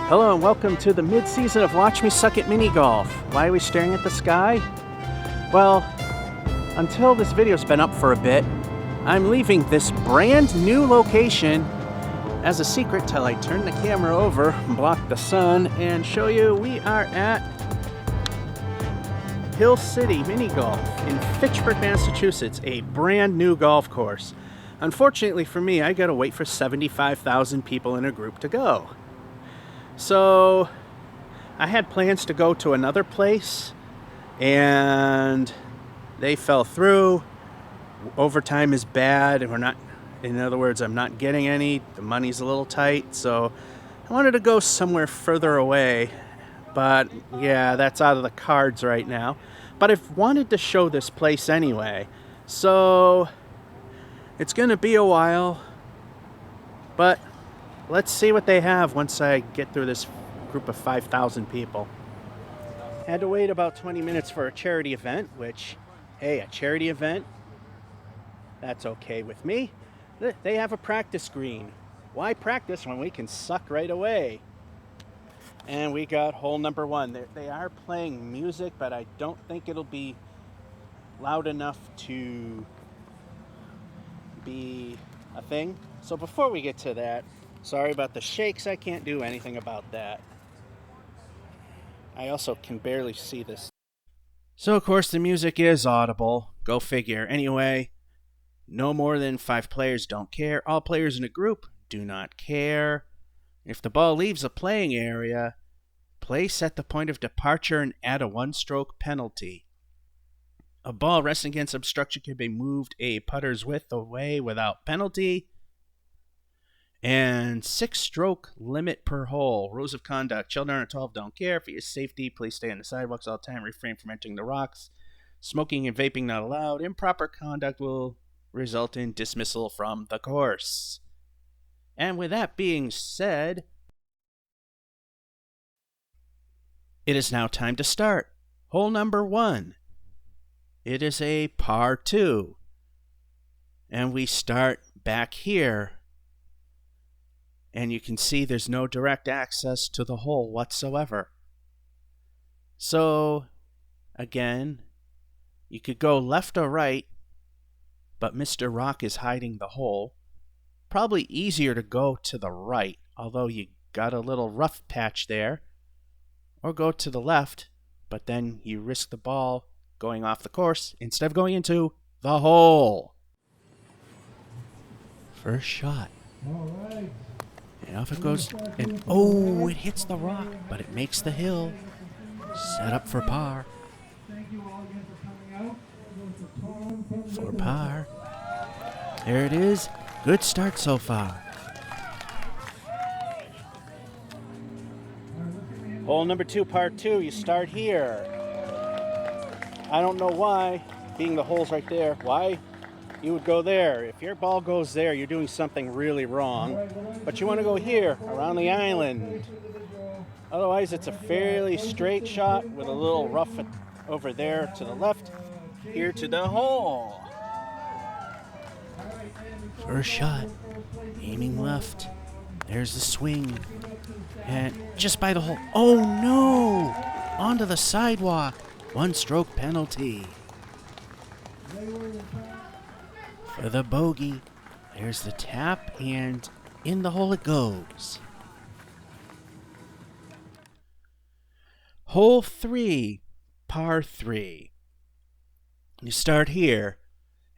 Hello and welcome to the mid-season of Watch Me Suck at Mini Golf. Why are we staring at the sky? Well, until this video's been up for a bit, I'm leaving this brand new location as a secret till I turn the camera over, block the sun, and show you we are at Hill City Mini Golf in Fitchburg, Massachusetts, a brand new golf course. Unfortunately for me, I gotta wait for 75,000 people in a group to go. So I had plans to go to another place and they fell through. Overtime is bad and in other words, I'm not getting any. The money's a little tight, so I wanted to go somewhere further away. But yeah, that's out of the cards right now. But I've wanted to show this place anyway. So it's gonna be a while, but let's see what they have once I get through this group of 5,000 people. Had to wait about 20 minutes for a charity event, which, hey, a charity event, that's okay with me. They have a practice green. Why practice when we can suck right away? And we got hole number one. They are playing music, but I don't think it'll be loud enough to be a thing. So before we get to that, sorry about the shakes, I can't do anything about that. I also can barely see this. So of course the music is audible, go figure. Anyway, no more than 5 players, don't care. All players in a group do not care. If the ball leaves a playing area, place at the point of departure and add a 1-stroke penalty. A ball resting against obstruction can be moved a putter's width away without penalty. And 6-stroke limit per hole. Rules of conduct. Children under 12 don't care. For your safety, please stay on the sidewalks all the time. Refrain from entering the rocks. Smoking and vaping not allowed. Improper conduct will result in dismissal from the course. And with that being said, it is now time to start. Hole number 1. It is a par 2. And we start back here. And you can see there's no direct access to the hole whatsoever. So, again, you could go left or right, but Mr. Rock is hiding the hole. Probably easier to go to the right, although you got a little rough patch there. Or go to the left, but then you risk the ball going off the course instead of going into the hole. First shot. All right. And off it goes, and oh, it hits the rock, but it makes the hill. Set up for par. Thank you all again for coming out. For par. There it is. Good start so far. Hole number 2, par 2. You start here. I don't know why, being the hole's right there, why you would go there. If your ball goes there, you're doing something really wrong. But you want to go here, around the island. Otherwise, it's a fairly straight shot with a little rough over there to the left, here to the hole. First shot, aiming left. There's the swing. And just by the hole. Oh no! Onto the sidewalk. 1-stroke penalty. For the bogey. There's the tap, and in the hole it goes. Hole 3, par 3. You start here,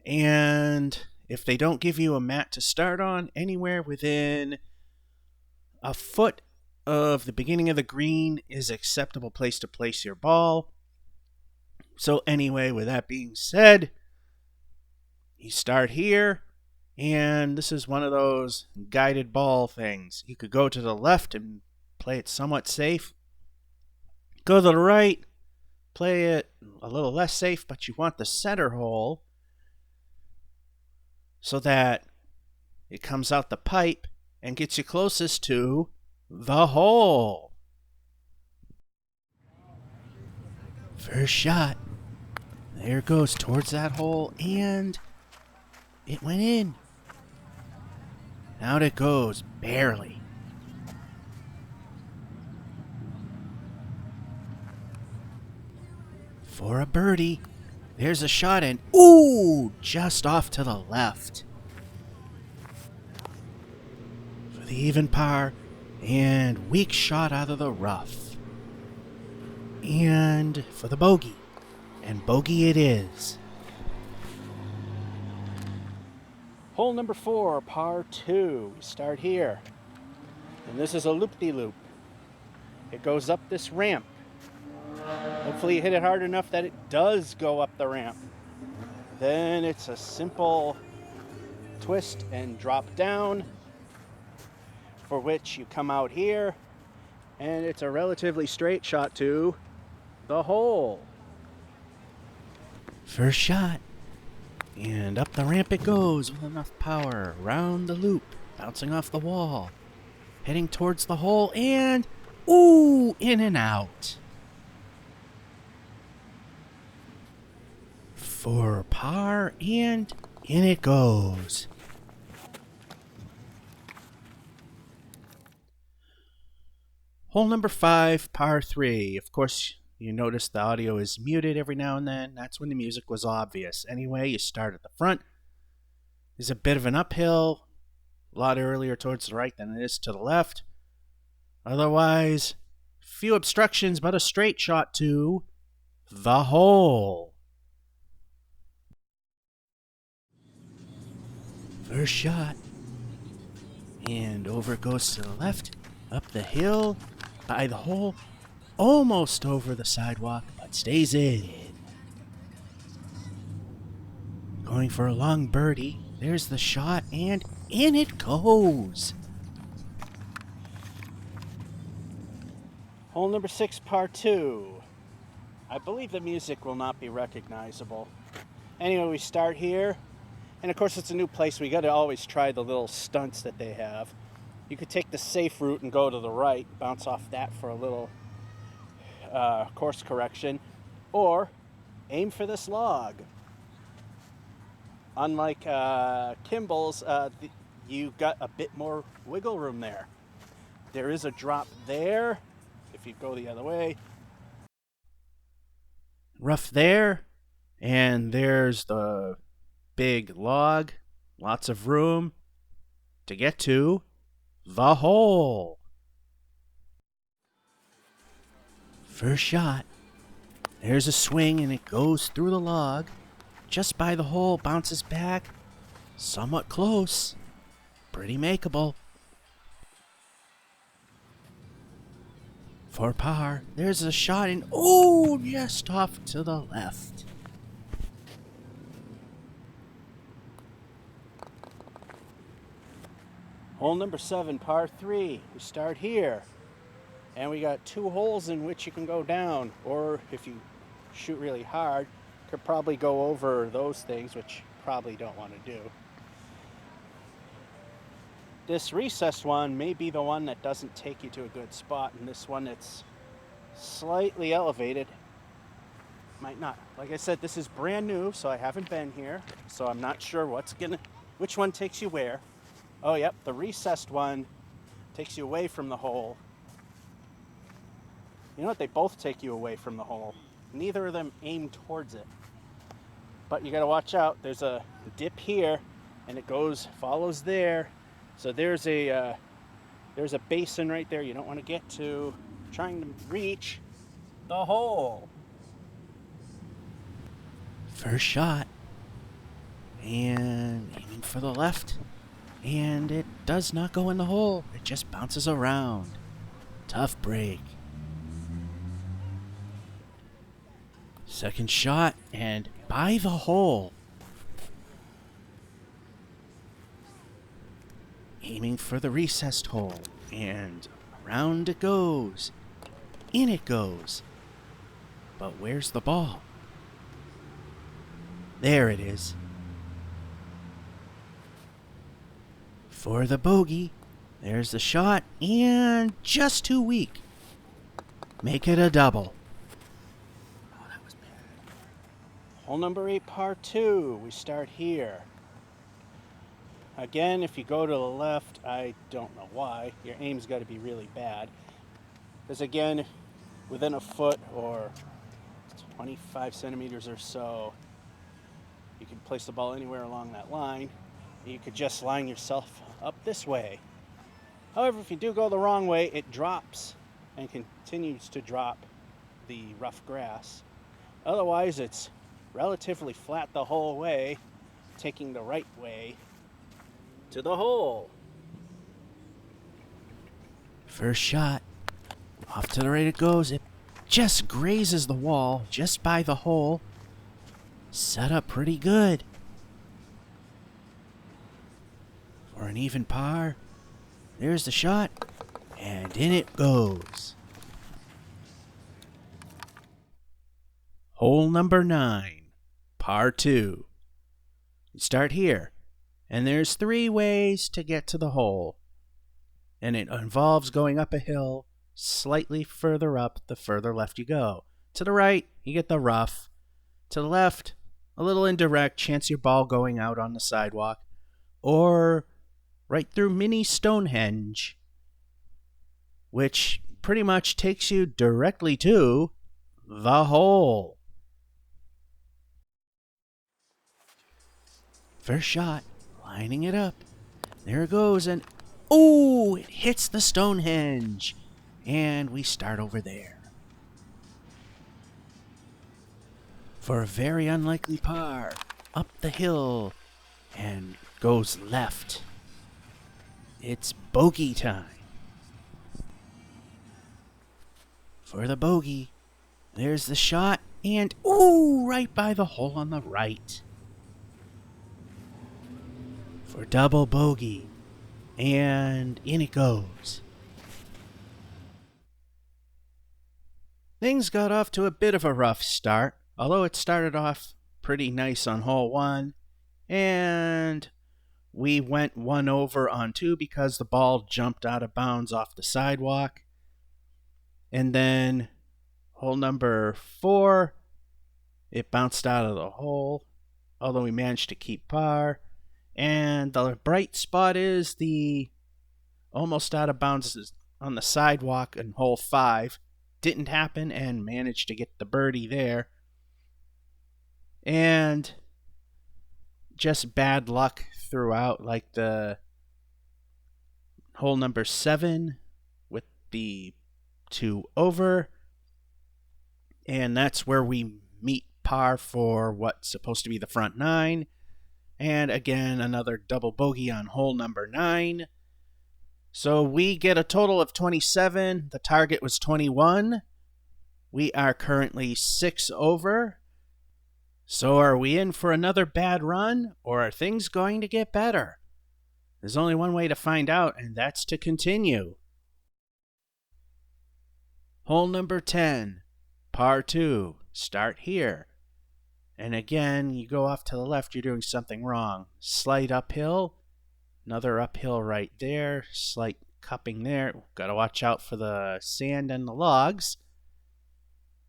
and if they don't give you a mat to start on, anywhere within a foot of the beginning of the green is acceptable place to place your ball. So anyway, with that being said, you start here, and this is one of those guided ball things. You could go to the left and play it somewhat safe. Go to the right, play it a little less safe, but you want the center hole so that it comes out the pipe and gets you closest to the hole. First shot. There it goes towards that hole, and it went in. Out it goes, barely. For a birdie. There's a shot and ooh, just off to the left. For the even par and weak shot out of the rough. And for the bogey. And bogey it is. Hole number 4, par 2. We start here. And this is a loop-de-loop. It goes up this ramp. Hopefully you hit it hard enough that it does go up the ramp. Then it's a simple twist and drop down, for which you come out here, and it's a relatively straight shot to the hole. First shot. And up the ramp it goes with enough power. Round the loop, bouncing off the wall. Heading towards the hole and ooh, in and out. For par and in it goes. Hole number 5, par 3. Of course, you notice the audio is muted every now and then. That's when the music was obvious. Anyway, you start at the front. There's a bit of an uphill, a lot earlier towards the right than it is to the left. Otherwise, few obstructions, but a straight shot to the hole. First shot. And over it goes to the left, up the hill, by the hole, almost over the sidewalk, but stays in. Going for a long birdie. There's the shot, and in it goes. Hole number 6, par 2. I believe the music will not be recognizable. Anyway, we start here. And of course, it's a new place. We got to always try the little stunts that they have. You could take the safe route and go to the right, bounce off that for a little course correction, or aim for this log. Unlike Kimball's, you got a bit more wiggle room there. There is a drop there, if you go the other way. Rough there, and there's the big log, lots of room to get to the hole. First shot. There's a swing and it goes through the log. Just by the hole, bounces back. Somewhat close. Pretty makeable. For par, there's a shot and oh, just off to the left. Hole number 7, par 3. We start here. And we got 2 holes in which you can go down. Or if you shoot really hard, could probably go over those things, which you probably don't want to do. This recessed one may be the one that doesn't take you to a good spot. And this one that's slightly elevated might not. Like I said, this is brand new, so I haven't been here. So I'm not sure which one takes you where. Oh, yep, the recessed one takes you away from the hole. You know what? They both take you away from the hole. Neither of them aim towards it. But you got to watch out. There's a dip here, and it follows there. So there's a basin right there you don't want to get to. Trying to reach the hole. First shot. And aiming for the left. And it does not go in the hole. It just bounces around. Tough break. Second shot, and by the hole. Aiming for the recessed hole. And around it goes. In it goes. But where's the ball? There it is. For the bogey, there's the shot, and just too weak. Make it a double. Oh, that was bad. Hole number 8, par 2. We start here. Again, if you go to the left, I don't know why. Your aim's got to be really bad. Because again, within a foot or 25 centimeters or so. You can place the ball anywhere along that line. You could just line yourself up this way. However, if you do go the wrong way, it drops and continues to drop the rough grass. Otherwise, it's relatively flat the whole way, taking the right way to the hole. First shot. Off to the right it goes. It just grazes the wall just by the hole. Set up pretty good. For an even par. There's the shot. And in it goes. Hole number 9. Par 2. You start here. And there's 3 ways to get to the hole. And it involves going up a hill slightly further up the further left you go. To the right, you get the rough. To the left, a little indirect, chance your ball going out on the sidewalk. Or right through mini Stonehenge, which pretty much takes you directly to the hole. First shot, lining it up. There it goes, and ooh, it hits the Stonehenge. And we start over there. For a very unlikely par, up the hill, and goes left. It's bogey time. For the bogey, there's the shot, and ooh, right by the hole on the right. For double bogey, and in it goes. Things got off to a bit of a rough start, although it started off pretty nice on hole 1, and we went 1 over on 2 because the ball jumped out of bounds off the sidewalk. And then hole number 4, it bounced out of the hole, although we managed to keep par. And the bright spot is the almost out of bounds on the sidewalk in hole 5. Didn't happen, and managed to get the birdie there. And just bad luck throughout, like the hole number 7 with the 2 over. And that's where we meet par for what's supposed to be the front 9. And again, another double bogey on hole number 9. So we get a total of 27. The target was 21. We are currently 6 over. So are we in for another bad run, or are things going to get better? There's only one way to find out, and that's to continue. Hole number 10, par 2. Start here. And again, you go off to the left, you're doing something wrong. Slight uphill. Another uphill right there. Slight cupping there. Got to watch out for the sand and the logs.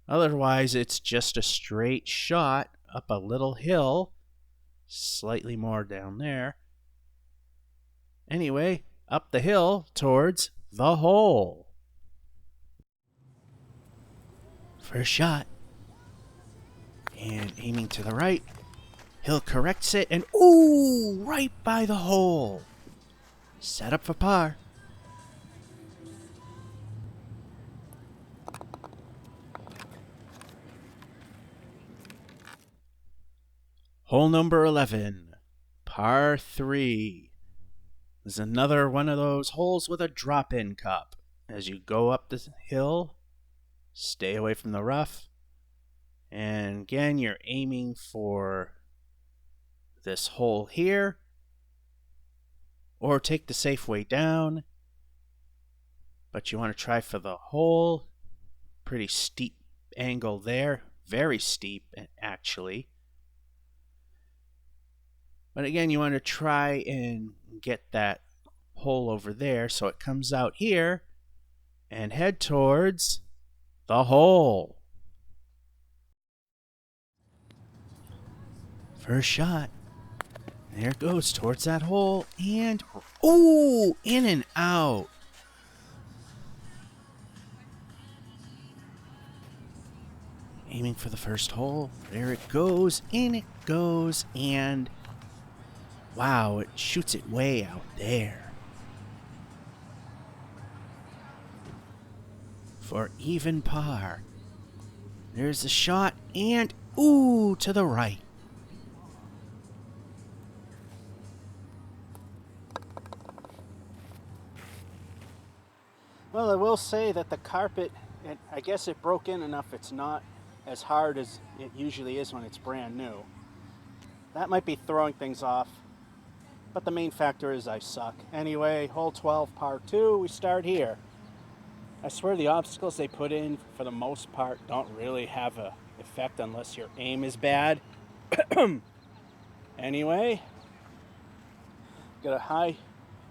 Otherwise, it's just a straight shot up a little hill. Slightly more down there. Anyway, up the hill towards the hole. First shot. And aiming to the right. Hill corrects it, and ooh, right by the hole. Set up for par. Hole number 11, par 3. There's another one of those holes with a drop-in cup. As you go up the hill, stay away from the rough. And again, you're aiming for this hole here, or take the safe way down, but you want to try for the hole. Pretty steep angle there, very steep actually. But again, you want to try and get that hole over there so it comes out here and head towards the hole. First shot. There it goes towards that hole, and ooh, in and out. Aiming for the first hole. There it goes. In it goes. And wow, it shoots it way out there. For even par. There's the shot. And ooh, to the right. Well, I will say that the carpet, I guess it broke in enough it's not as hard as it usually is when it's brand new. That might be throwing things off, but the main factor is I suck. Anyway, hole 12, par 2, we start here. I swear the obstacles they put in, for the most part, don't really have an effect unless your aim is bad. Anyway, got a high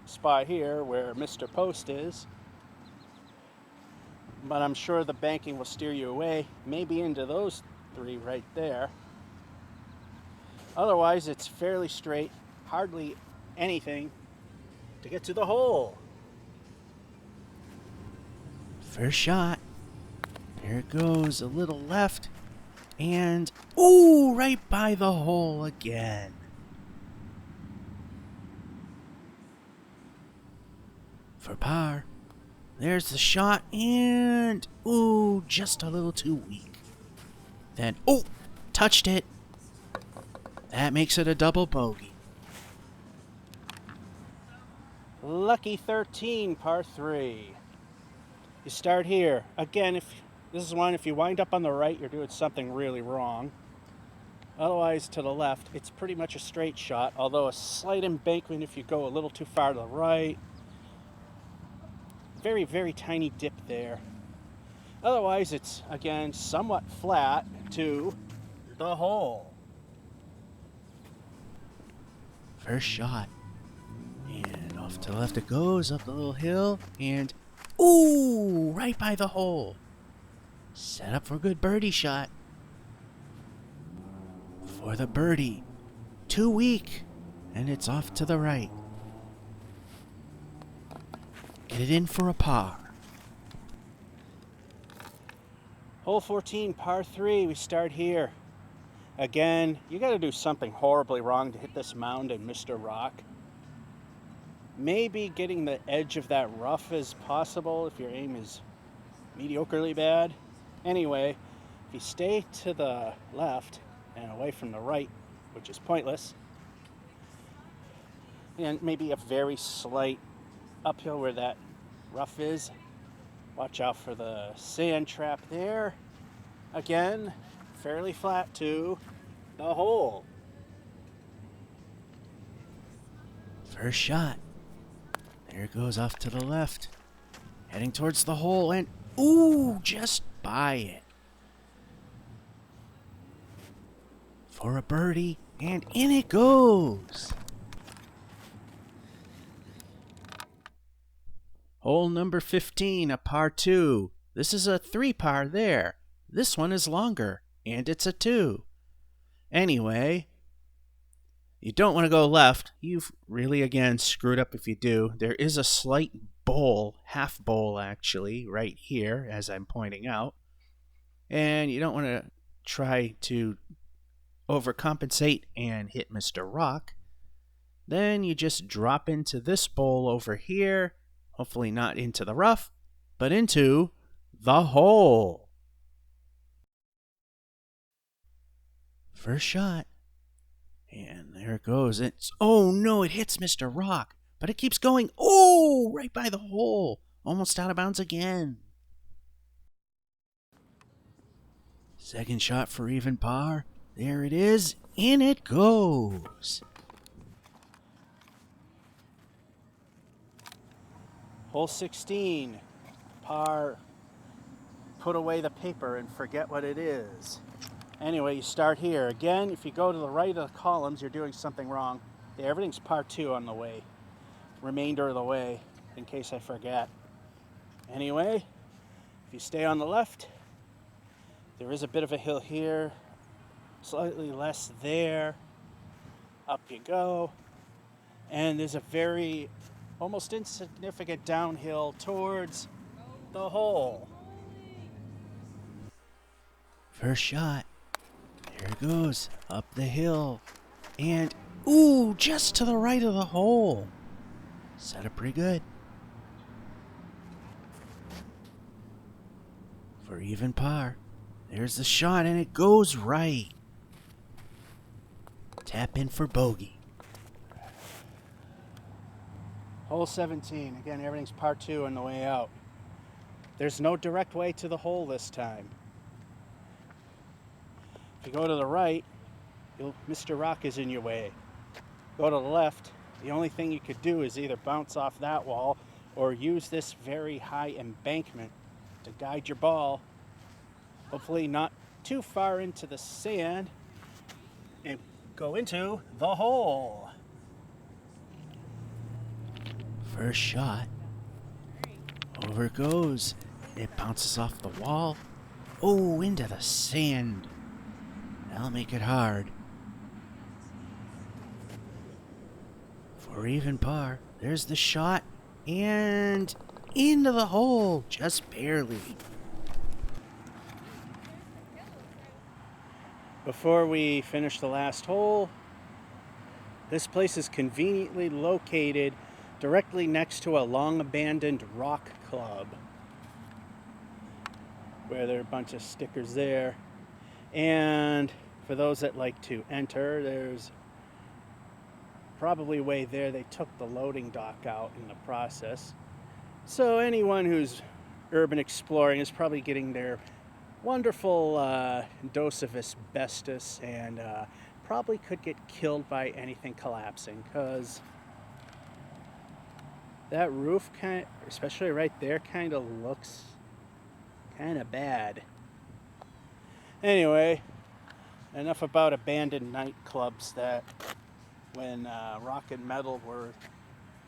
spot here where Mr. Post is. But I'm sure the banking will steer you away, maybe into those 3 right there. Otherwise, it's fairly straight, hardly anything to get to the hole. First shot. There it goes, a little left. And, ooh, right by the hole again. For par. There's the shot, and ooh, just a little too weak. Then, oh, touched it. That makes it a double bogey. Lucky 13, par 3. You start here. Again, if you wind up on the right, you're doing something really wrong. Otherwise, to the left, it's pretty much a straight shot, although a slight embankment if you go a little too far to the right. Very, very tiny dip there. Otherwise, it's, again, somewhat flat to the hole. First shot. And off to the left it goes, up the little hill, and ooh, right by the hole. Set up for a good birdie shot. For the birdie. Too weak, and it's off to the right. Get it in for a par. Hole 14, par 3, we start here. Again, you got to do something horribly wrong to hit this mound and Mr. Rock. Maybe getting the edge of that rough is possible if your aim is mediocrely bad. Anyway, if you stay to the left and away from the right, which is pointless, and maybe a very slight uphill where that rough is. Watch out for the sand trap there. Again, fairly flat to the hole. First shot. There it goes off to the left. Heading towards the hole and ooh, just by it. For a birdie, and in it goes. Hole number 15, a par 2. This is a 3 par there. This one is longer, and it's a 2. Anyway, you don't want to go left. You've really, again, screwed up if you do. There is a slight bowl, half bowl actually, right here, as I'm pointing out. And you don't want to try to overcompensate and hit Mr. Rock. Then you just drop into this bowl over here. Hopefully not into the rough, but into the hole. First shot. And there it goes. It's, oh no, it hits Mr. Rock, but it keeps going. Oh, right by the hole. Almost out of bounds again. Second shot for even par. There it is. In it goes. Hole 16, par, put away the paper and forget what it is. Anyway, you start here. Again, if you go to the right of the columns, you're doing something wrong. Yeah, everything's par 2 on the way, remainder of the way, in case I forget. Anyway, if you stay on the left, there is a bit of a hill here, slightly less there. Up you go. And there's a very almost insignificant downhill towards the hole. First shot. There it goes. Up the hill. And, ooh, just to the right of the hole. Set up pretty good. For even par. There's the shot, and it goes right. Tap in for bogey. Hole 17. Again, everything's par 2 on the way out. There's no direct way to the hole this time. If you go to the right, Mr. Rock is in your way. Go to the left, the only thing you could do is either bounce off that wall or use this very high embankment to guide your ball, hopefully not too far into the sand, and go into the hole. First shot. Over it goes. It bounces off the wall. Oh, into the sand. That'll make it hard. For even par. There's the shot. And into the hole. Just barely. Before we finish the last hole, this place is conveniently located directly next to a long-abandoned rock club, where there are a bunch of stickers there. And for those that like to enter, there's probably a way there. They took the loading dock out in the process. So anyone who's urban exploring is probably getting their wonderful dose of asbestos and probably could get killed by anything collapsing, because that roof, especially right there, kind of looks kind of bad. Anyway, enough about abandoned nightclubs that when rock and metal were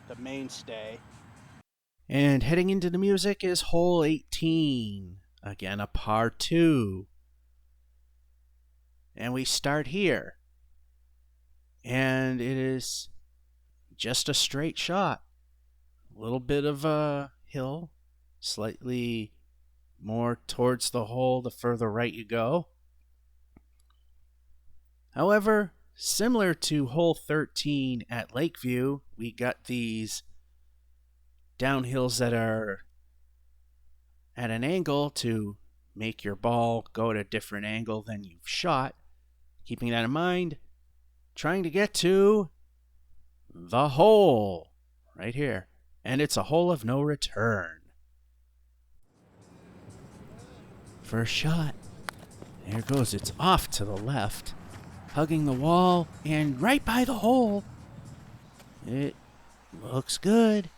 the mainstay. And heading into the music is hole 18. Again, a par 2. And we start here. And it is just a straight shot. A little bit of a hill, slightly more towards the hole the further right you go. However, similar to hole 13 at Lakeview, we got these downhills that are at an angle to make your ball go at a different angle than you've shot. Keeping that in mind, trying to get to the hole right here. And it's a hole of no return. First shot. There it goes. It's off to the left, hugging the wall and right by the hole. It looks good.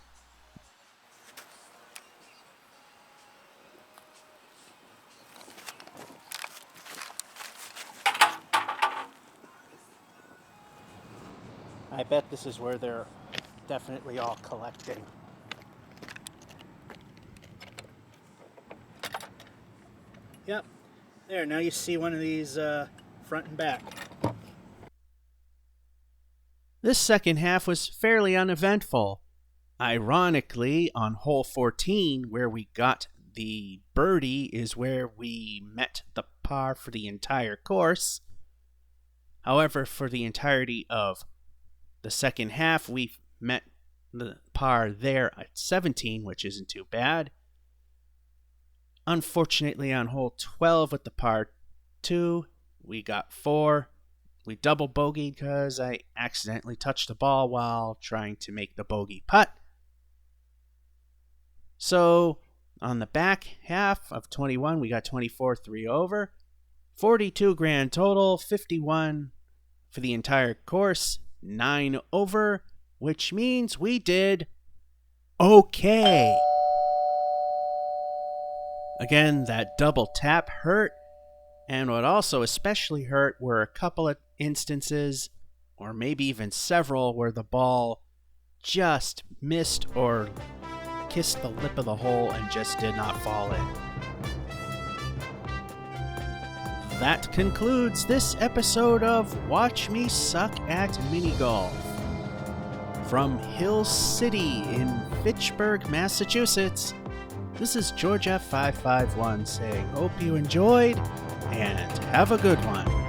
I bet this is where they're definitely all collecting. Yep. There, now you see one of these front and back. This second half was fairly uneventful. Ironically, on hole 14, where we got the birdie, is where we met the par for the entire course. However, for the entirety of the second half, we met the par there at 17, which isn't too bad. Unfortunately, on hole 12 with the par 2, we got 4. We double bogeyed because I accidentally touched the ball while trying to make the bogey putt. So, on the back half of 21, we got 24, 3 over. 42 grand total, 51 for the entire course, 9 over, which means we did okay. Again, that double tap hurt, and what also especially hurt were a couple of instances, or maybe even several, where the ball just missed or kissed the lip of the hole and just did not fall in. That concludes this episode of Watch Me Suck at Mini Golf. From Hill City in Fitchburg, Massachusetts, this is Georgia 551 saying, hope you enjoyed, and have a good one.